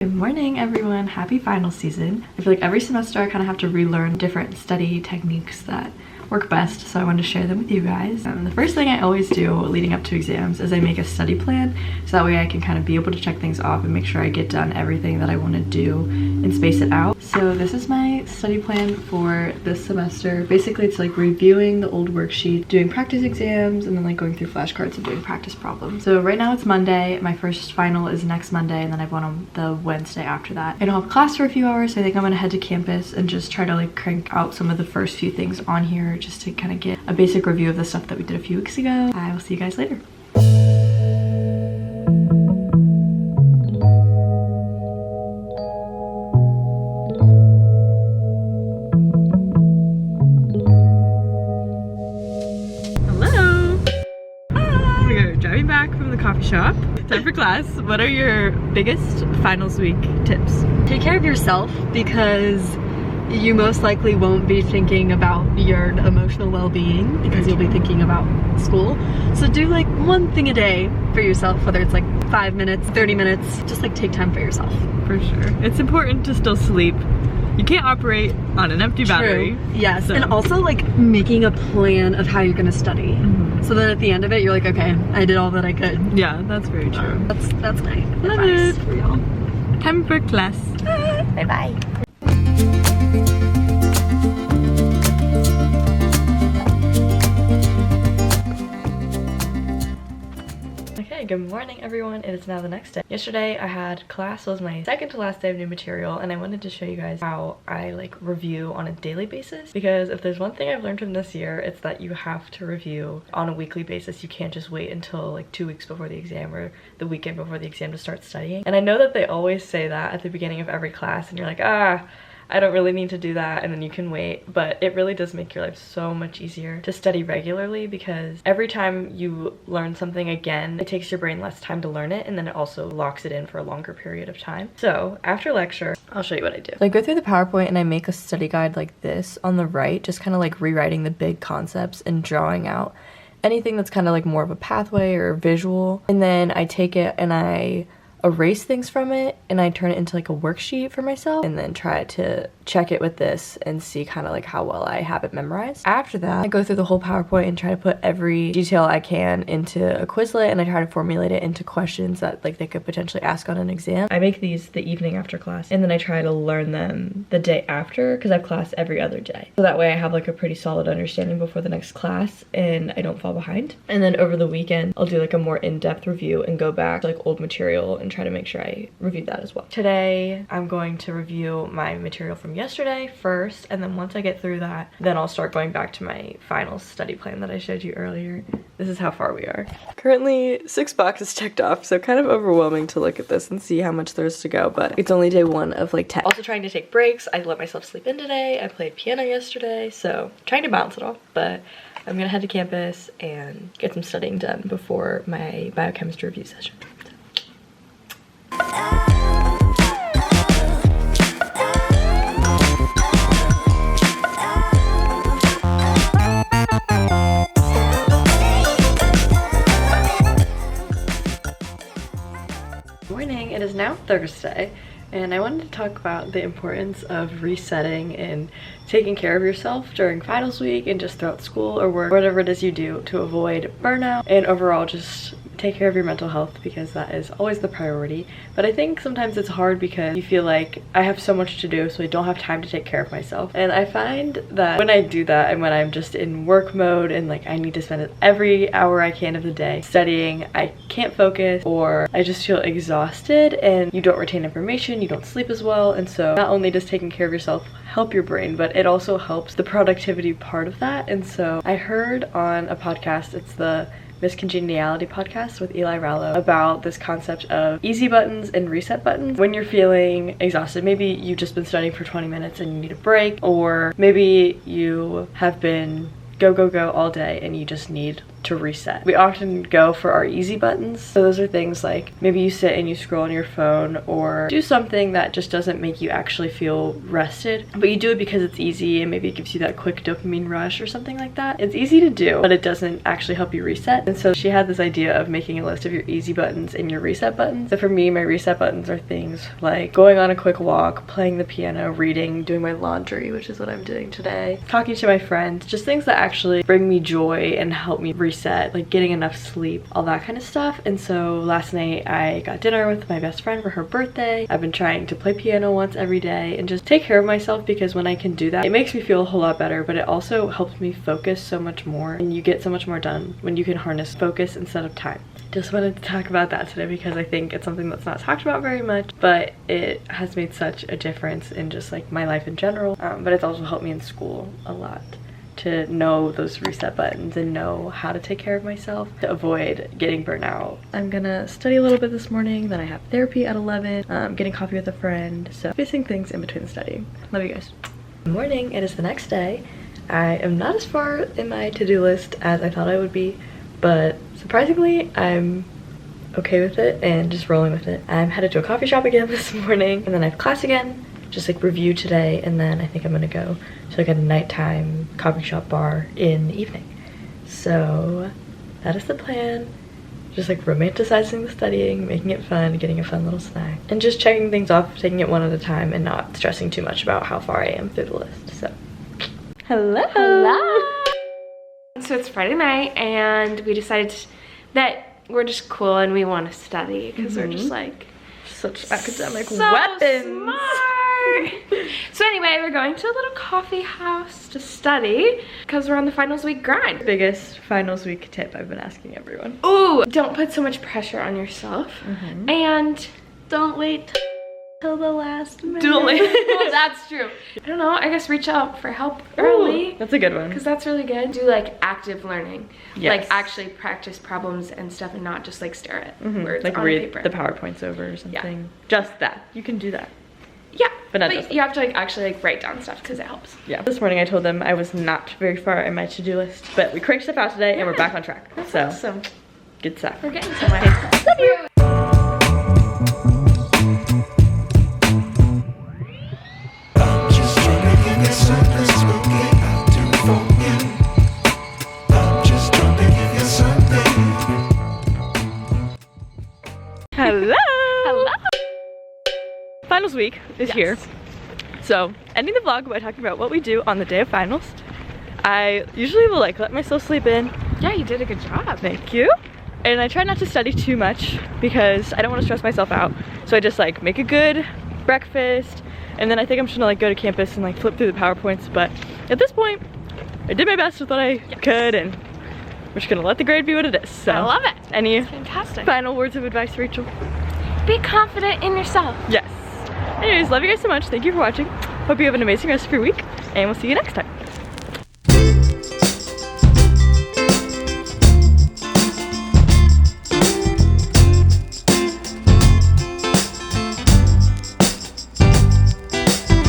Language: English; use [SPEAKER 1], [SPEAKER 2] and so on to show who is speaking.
[SPEAKER 1] Good morning, everyone. Happy final season. I feel like every semester I kind of have to relearn different study techniques that work best, so I wanted to share them with you guys. The first thing I always do leading up to exams is I make a study plan, so that way I can kind of be able to check things off and make sure I get done everything that I want to do and space it out. So this is my study plan for this semester. Basically, it's like reviewing the old worksheet, doing practice exams, and then like going through flashcards and doing practice problems. So right now it's Monday. My first final is next Monday, and then I have one on the Wednesday after that. I don't have class for a few hours, so I think I'm gonna head to campus and just try to like crank out some of the first few things on here just to kind of get a basic review of the stuff that we did a few weeks ago. I will see you guys later. Driving back from the coffee shop. Time for class. What are your biggest finals week tips?
[SPEAKER 2] Take care of yourself, because you most likely won't be thinking about your emotional well-being because you'll be thinking about school. So do like one thing a day for yourself, whether it's like 5 minutes, 30 minutes, just like take time for yourself.
[SPEAKER 1] For sure. It's important to still sleep. You can't operate on an empty battery.
[SPEAKER 2] True. Yes,
[SPEAKER 1] so.
[SPEAKER 2] And also like making a plan of how you're gonna study. So then at the end of it, you're like, okay, I did all that I could.
[SPEAKER 1] Yeah, that's very true.
[SPEAKER 2] That's my
[SPEAKER 1] Love
[SPEAKER 2] advice
[SPEAKER 1] it.
[SPEAKER 2] for y'all.
[SPEAKER 1] Time for class.
[SPEAKER 2] Bye-bye.
[SPEAKER 1] Okay, good morning everyone. It is now the next day. Yesterday I had class. It was my second to last day of new material, and I wanted to show you guys how I like review on a daily basis, because if there's one thing I've learned from this year, it's that you have to review on a weekly basis. You can't just wait until like 2 weeks before the exam or the weekend before the exam to start studying. And I know that they always say that at the beginning of every class, and you're like, I don't really need to do that, and then you can wait, but it really does make your life so much easier to study regularly, because every time you learn something again, it takes your brain less time to learn it, and then it also locks it in for a longer period of time. So after lecture, I'll show you what I do. So I go through the PowerPoint and I make a study guide like this on the right, just kind of like rewriting the big concepts and drawing out anything that's kind of like more of a pathway or a visual. And then I take it and I erase things from it, and I turn it into like a worksheet for myself, and then try to check it with this and see kind of like how well I have it memorized. After that, I go through the whole PowerPoint and try to put every detail I can into a Quizlet, and I try to formulate it into questions that like they could potentially ask on an exam. I make these the evening after class, and then I try to learn them the day after, because I have class every other day. So that way I have like a pretty solid understanding before the next class and I don't fall behind. And then over the weekend, I'll do like a more in-depth review and go back to like old material and try to make sure I reviewed that as well. Today, I'm going to review my material from yesterday first, and then once I get through that, then I'll start going back to my final study plan that I showed you earlier. This is how far we are. Currently, 6 boxes checked off, so kind of overwhelming to look at this and see how much there's to go, but it's only day 1 of like 10. Also trying to take breaks. I let myself sleep in today. I played piano yesterday, so trying to balance it all, but I'm gonna head to campus and get some studying done before my biochemistry review session. Morning, it is now Thursday, and I wanted to talk about the importance of resetting and taking care of yourself during finals week and just throughout school or work, whatever it is you do, to avoid burnout and overall just take care of your mental health, because that is always the priority. But I think sometimes it's hard because you feel like I have so much to do, so I don't have time to take care of myself. And I find that when I do that, and when I'm just in work mode and like I need to spend every hour I can of the day studying, I can't focus, or I just feel exhausted, and you don't retain information, you don't sleep as well. And so not only does taking care of yourself help your brain, but it also helps the productivity part of that. And so I heard on a podcast, it's the Miscongeniality podcast with Eli Rallo, about this concept of easy buttons and reset buttons. When you're feeling exhausted, maybe you've just been studying for 20 minutes and you need a break, or maybe you have been go all day and you just need to reset. We often go for our easy buttons. So those are things like maybe you sit and you scroll on your phone or do something that just doesn't make you actually feel rested, but you do it because it's easy and maybe it gives you that quick dopamine rush or something like that. It's easy to do, but it doesn't actually help you reset. And so she had this idea of making a list of your easy buttons and your reset buttons. So for me, my reset buttons are things like going on a quick walk, playing the piano, reading, doing my laundry, which is what I'm doing today, talking to my friends, just things that actually bring me joy and help me reset, like getting enough sleep, all that kind of stuff. And so last night I got dinner with my best friend for her birthday. I've been trying to play piano once every day and just take care of myself, because when I can do that, it makes me feel a whole lot better, but it also helps me focus so much more, and you get so much more done when you can harness focus instead of time. Just wanted to talk about that today because I think it's something that's not talked about very much, but it has made such a difference in just like my life in general. But it's also helped me in school a lot to know those reset buttons and know how to take care of myself to avoid getting burnt out. I'm gonna study a little bit this morning, then I have therapy at 11, getting coffee with a friend, so facing things in between studying. Love you guys. Good morning, it is the next day. I am not as far in my to-do list as I thought I would be, but surprisingly, I'm okay with it and just rolling with it. I'm headed to a coffee shop again this morning, and then I have class again, just like review today, and then I think I'm gonna go to like a nighttime coffee shop bar in the evening. So that is the plan. Just like romanticizing the studying, making it fun, getting a fun little snack, and just checking things off, taking it one at a time and not stressing too much about how far I am through the list. So hello.
[SPEAKER 3] So it's Friday night and we decided that we're just cool and we want to study because we're just like
[SPEAKER 1] such academic
[SPEAKER 3] so
[SPEAKER 1] weapons.
[SPEAKER 3] Smart. So anyway, we're going to a little coffee house to study because we're on the finals week grind.
[SPEAKER 1] Biggest finals week tip I've been asking everyone.
[SPEAKER 3] Ooh, don't put so much pressure on yourself and don't wait till the last minute.
[SPEAKER 1] Don't wait.
[SPEAKER 3] Well, that's true. I don't know, I guess reach out for help early.
[SPEAKER 1] Ooh, that's a good one.
[SPEAKER 3] Because that's really good. Do like active learning.
[SPEAKER 1] Yes.
[SPEAKER 3] Like actually practice problems and stuff and not just like stare at words
[SPEAKER 1] like
[SPEAKER 3] on
[SPEAKER 1] read
[SPEAKER 3] paper.
[SPEAKER 1] the PowerPoints over or something.
[SPEAKER 3] Yeah.
[SPEAKER 1] Just that. You can do that.
[SPEAKER 3] Yeah,
[SPEAKER 1] but
[SPEAKER 3] you have to like actually like write down stuff because it helps.
[SPEAKER 1] Yeah. This morning I told them I was not very far in my to-do list, but we cranked stuff out today and we're back on track.
[SPEAKER 3] That's
[SPEAKER 1] so
[SPEAKER 3] awesome.
[SPEAKER 1] good stuff.
[SPEAKER 3] We're getting somewhere.
[SPEAKER 1] Love you. Hello.
[SPEAKER 3] Hello.
[SPEAKER 1] Finals week is here. So ending the vlog by talking about what we do on the day of finals. I usually will like let myself sleep in.
[SPEAKER 3] Yeah, you did a good job.
[SPEAKER 1] Thank you. And I try not to study too much because I don't want to stress myself out. So I just like make a good breakfast, and then I think I'm just gonna like go to campus and like flip through the PowerPoints. But at this point, I did my best with what I could, and we're just gonna let the grade be what it is. So
[SPEAKER 3] I love it.
[SPEAKER 1] Any
[SPEAKER 3] It's fantastic.
[SPEAKER 1] final words of advice, Rachel?
[SPEAKER 3] Be confident in yourself.
[SPEAKER 1] Yes. Anyways, love you guys so much. Thank you for watching. Hope you have an amazing rest of your week, and we'll see you next time.